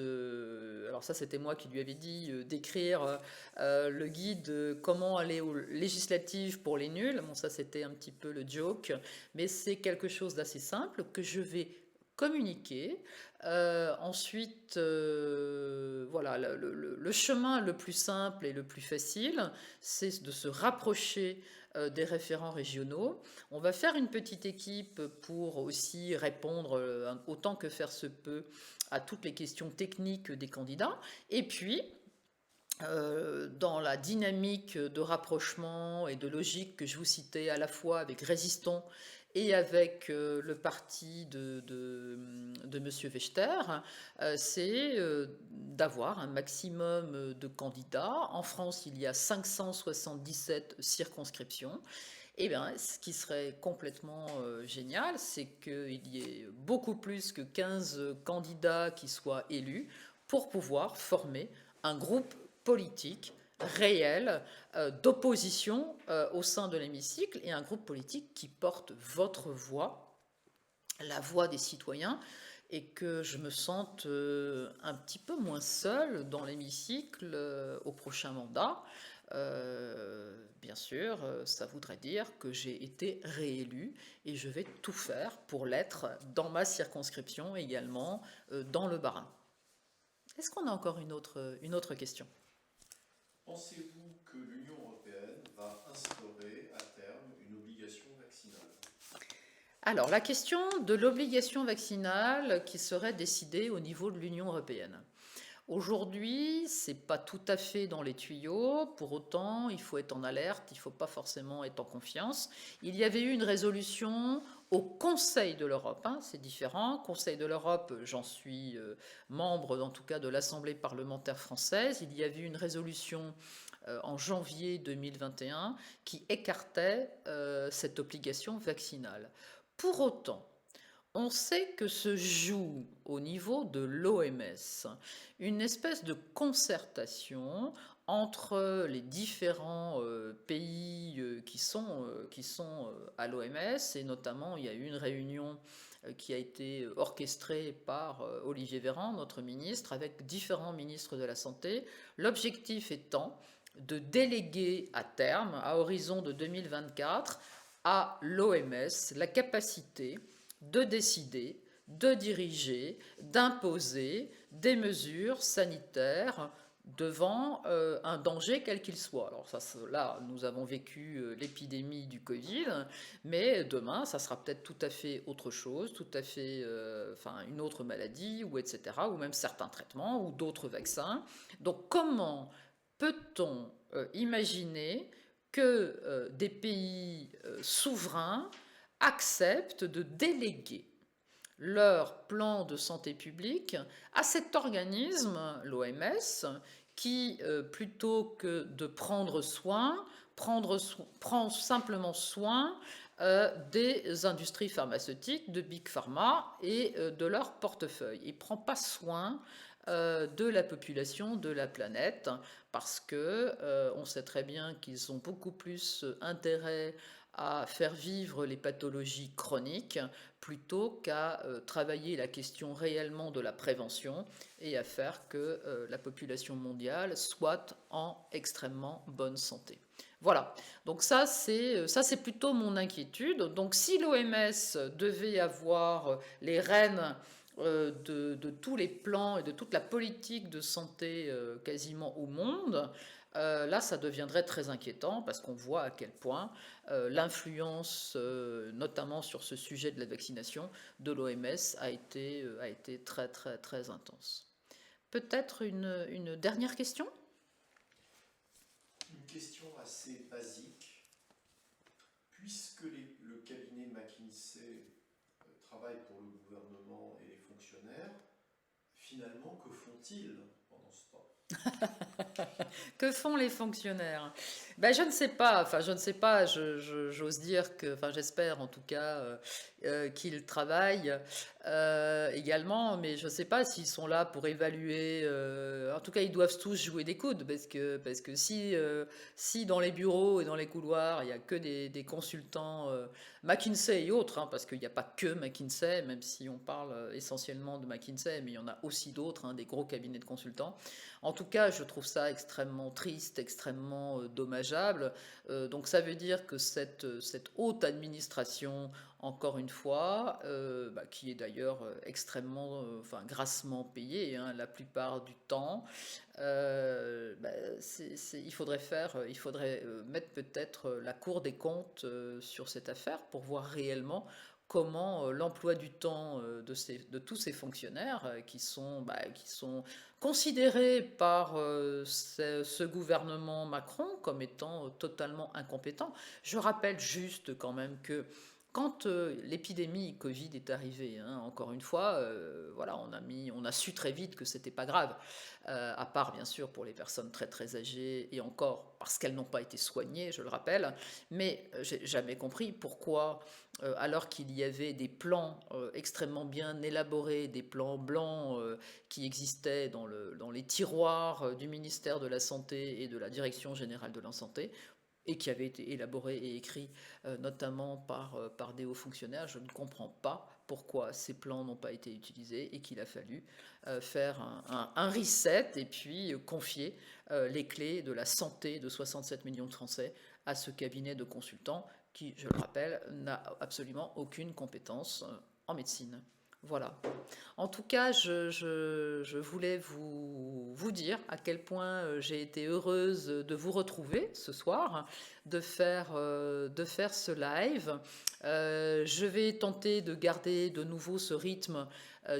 alors ça c'était moi qui lui avais dit d'écrire le guide comment aller aux législatives pour les nuls. Bon, ça c'était un petit peu le joke, mais c'est quelque chose d'assez simple que je vais communiquer. Ensuite, voilà, le chemin le plus simple et le plus facile, c'est de se rapprocher des référents régionaux. On va faire une petite équipe pour aussi répondre autant que faire se peut à toutes les questions techniques des candidats. Et puis, dans la dynamique de rapprochement et de logique que je vous citais à la fois avec Résistons et avec le parti de M. Wechter, c'est d'avoir un maximum de candidats. En France, il y a 577 circonscriptions. Eh bien, ce qui serait complètement génial, c'est qu'il y ait beaucoup plus que 15 candidats qui soient élus pour pouvoir former un groupe politique réel d'opposition au sein de l'hémicycle et un groupe politique qui porte votre voix, la voix des citoyens, et que je me sente un petit peu moins seule dans l'hémicycle au prochain mandat. Bien sûr, ça voudrait dire que j'ai été réélue et je vais tout faire pour l'être dans ma circonscription également, dans le Bas-Rhin. Est-ce qu'on a encore une autre question? Pensez-vous que l'Union européenne va instaurer à terme une obligation vaccinale? Alors, la question de l'obligation vaccinale qui serait décidée au niveau de l'Union européenne. Aujourd'hui, c'est pas tout à fait dans les tuyaux, pour autant, il faut être en alerte, il ne faut pas forcément être en confiance. Il y avait eu une résolution au Conseil de l'Europe, hein, c'est différent. Conseil de l'Europe, j'en suis membre, en tout cas, de l'Assemblée parlementaire française. Il y avait eu une résolution en janvier 2021 qui écartait cette obligation vaccinale. Pour autant, on sait que se joue au niveau de l'OMS une espèce de concertation entre les différents pays qui sont à l'OMS, et notamment il y a eu une réunion qui a été orchestrée par Olivier Véran, notre ministre, avec différents ministres de la Santé, l'objectif étant de déléguer à terme, à horizon de 2024, à l'OMS la capacité de décider, de diriger, d'imposer des mesures sanitaires devant un danger quel qu'il soit. Alors ça, là, nous avons vécu l'épidémie du Covid, mais demain, ça sera peut-être tout à fait autre chose, tout à fait, enfin, une autre maladie, ou etc., ou même certains traitements, ou d'autres vaccins. Donc comment peut-on imaginer que des pays souverains acceptent de déléguer leur plan de santé publique à cet organisme, l'OMS, qui, plutôt que de prendre soin, prend simplement soin des industries pharmaceutiques, de Big Pharma et de leur portefeuille. Il ne prend pas soin de la population, de la planète, parce que on sait très bien qu'ils ont beaucoup plus intérêt à faire vivre les pathologies chroniques plutôt qu'à travailler la question réellement de la prévention et à faire que la population mondiale soit en extrêmement bonne santé. Voilà, donc ça c'est plutôt mon inquiétude. Donc si l'OMS devait avoir les rênes de tous les plans et de toute la politique de santé quasiment au monde, là, ça deviendrait très inquiétant parce qu'on voit à quel point l'influence, notamment sur ce sujet de la vaccination, de l'OMS a été très, très, très intense. Peut-être une dernière question? Une question assez basique. Puisque le cabinet McKinsey travaille pour le gouvernement et les fonctionnaires, finalement, que font-ils pendant ce temps? Que font les fonctionnaires? Ben, je ne sais pas, enfin je ne sais pas, j'ose dire que, enfin j'espère en tout cas qu'ils travaillent également, mais je ne sais pas s'ils sont là pour évaluer, en tout cas ils doivent tous jouer des coudes, parce que si dans les bureaux et dans les couloirs il n'y a que des consultants McKinsey et autres, hein, parce qu'il n'y a pas que McKinsey, même si on parle essentiellement de McKinsey, mais il y en a aussi d'autres, hein, des gros cabinets de consultants. En tout cas, je trouve ça extrêmement triste, extrêmement dommageable. Donc ça veut dire que cette haute administration, encore une fois, qui est d'ailleurs extrêmement, enfin grassement payée hein, la plupart du temps, il faudrait mettre peut-être la Cour des comptes sur cette affaire pour voir réellement comment l'emploi du temps de tous ces fonctionnaires qui sont considérés par ce gouvernement Macron comme étant totalement incompétents. Je rappelle juste quand même que quand l'épidémie Covid est arrivée, hein, encore une fois, voilà, on a su très vite que c'était pas grave, à part bien sûr pour les personnes très très âgées et encore parce qu'elles n'ont pas été soignées, je le rappelle. Mais j'ai jamais compris pourquoi, alors qu'il y avait des plans extrêmement bien élaborés, des plans blancs qui existaient dans les tiroirs du ministère de la Santé et de la Direction générale de la Santé, et qui avait été élaboré et écrit notamment par des hauts fonctionnaires, je ne comprends pas pourquoi ces plans n'ont pas été utilisés et qu'il a fallu faire un reset et puis confier les clés de la santé de 67 millions de Français à ce cabinet de consultants qui, je le rappelle, n'a absolument aucune compétence en médecine. Voilà. En tout cas, je voulais vous dire à quel point j'ai été heureuse de vous retrouver ce soir, de faire ce live. Je vais tenter de garder de nouveau ce rythme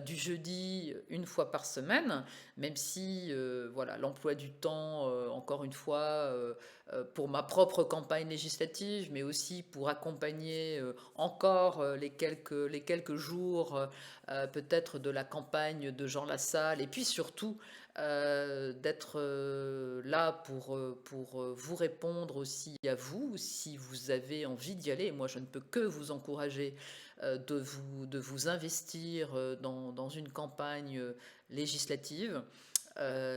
du jeudi une fois par semaine, même si voilà, l'emploi du temps, encore une fois, pour ma propre campagne législative, mais aussi pour accompagner encore les quelques jours peut-être de la campagne de Jean Lassalle, et puis surtout d'être là pour vous répondre aussi à vous, si vous avez envie d'y aller. Moi, je ne peux que vous encourager de vous investir dans une campagne législative.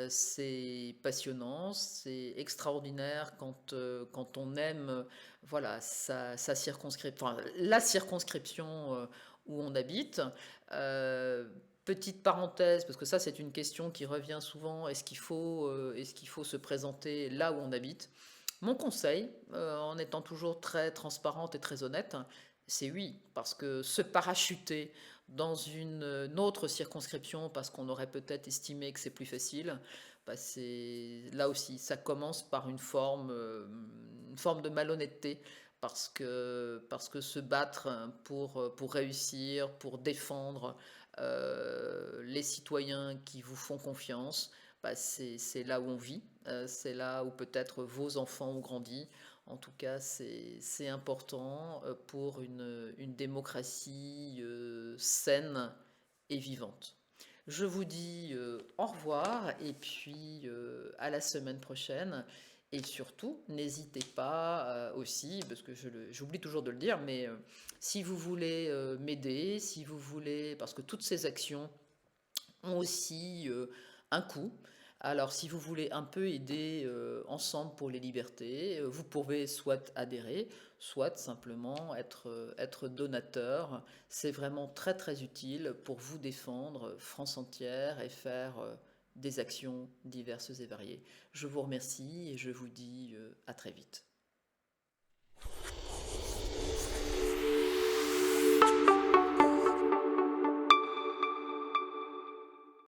C'est passionnant, c'est extraordinaire quand on aime voilà, sa circonscription, enfin, la circonscription où on habite. Petite parenthèse, parce que ça c'est une question qui revient souvent, est-ce qu'il faut se présenter là où on habite? Mon conseil, en étant toujours très transparente et très honnête, c'est oui, parce que se parachuter dans une autre circonscription parce qu'on aurait peut-être estimé que c'est plus facile, bah là aussi, ça commence par une forme de malhonnêteté parce que se battre pour réussir, pour défendre les citoyens qui vous font confiance, bah c'est là où on vit, c'est là où peut-être vos enfants ont grandi. En tout cas, c'est important pour une démocratie saine et vivante. Je vous dis au revoir et puis à la semaine prochaine. Et surtout, n'hésitez pas aussi, parce que j'oublie toujours de le dire, mais si vous voulez m'aider, si vous voulez, parce que toutes ces actions ont aussi un coût. Alors, si vous voulez un peu aider Ensemble pour les libertés, vous pouvez soit adhérer, soit simplement être donateur. C'est vraiment très très utile pour vous défendre France entière et faire des actions diverses et variées. Je vous remercie et je vous dis à très vite.